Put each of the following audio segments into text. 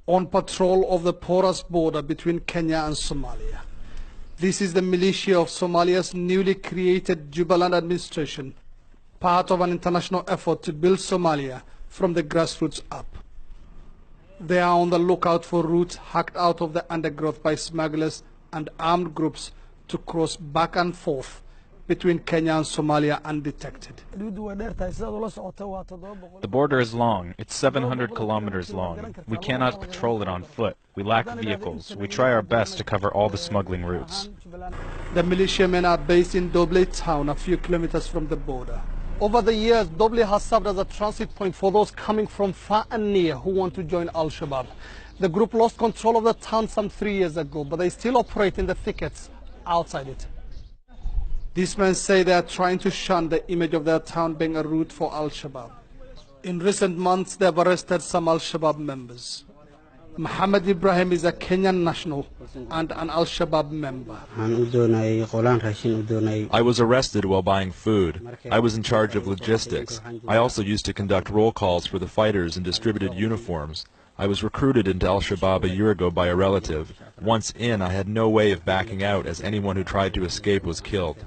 on patrol of the porous border between Kenya and Somalia. This is the militia of Somalia's newly created Jubbaland administration, part of an international effort to build Somalia from the grassroots up. They are on the lookout for routes hacked out of the undergrowth by smugglers and armed groups to cross back and forth between Kenya and Somalia undetected. The border is long. It's 700 kilometers long. We cannot patrol it on foot. We lack vehicles. We try our best to cover all the smuggling routes. The militiamen are based in Doble town, a few kilometers from the border. Over the years, Doble has served as a transit point for those coming from far and near who want to join Al-Shabaab. The group lost control of the town some 3 years ago, but they still operate in the thickets outside it. These men say they are trying to shun the image of their town being a route for Al-Shabaab. In recent months, they have arrested some Al-Shabaab members. Mohamed Ibrahim is a Kenyan national and an Al-Shabaab member. I was arrested while buying food. I was in charge of logistics. I also used to conduct roll calls for the fighters and distributed uniforms. I was recruited into Al-Shabaab a year ago by a relative. Once in, I had no way of backing out, as anyone who tried to escape was killed.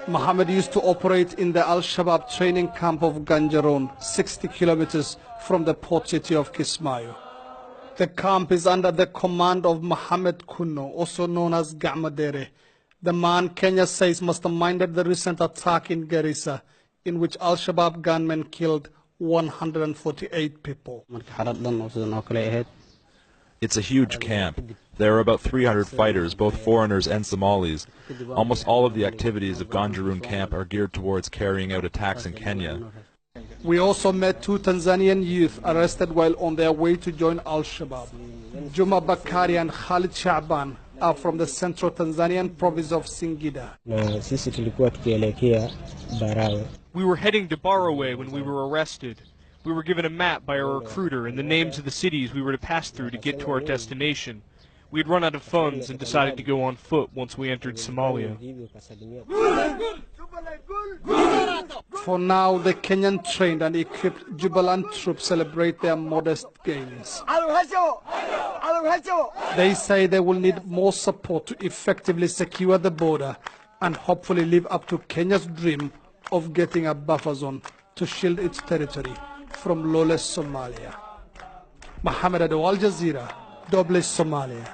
Mohamed used to operate in the Al-Shabaab training camp of Ganjaron, 60 kilometers from the port city of Kismayo. The camp is under the command of Mohamed Kuno, also known as Gamadere, the man Kenya says masterminded the recent attack in Garissa, in which Al-Shabaab gunmen killed 148 people. It's a huge camp. There are about 300 fighters, both foreigners and Somalis. Almost all of the activities of Ganjaroon camp are geared towards carrying out attacks in Kenya. We also met 2 Tanzanian youth arrested while on their way to join Al-Shabaab. Juma Bakari and Khalid Shaban are from the central Tanzanian province of Singida. We were heading to Barawe when we were arrested. We were given a map by our recruiter and the names of the cities we were to pass through to get to our destination. We had run out of funds and decided to go on foot once we entered Somalia. For now, the Kenyan-trained and equipped Jubbaland troops celebrate their modest gains. They say they will need more support to effectively secure the border and hopefully live up to Kenya's dream of getting a buffer zone to shield its territory from lawless Somalia. Mohamed, adow, Al Jazeera, Doble, Somalia.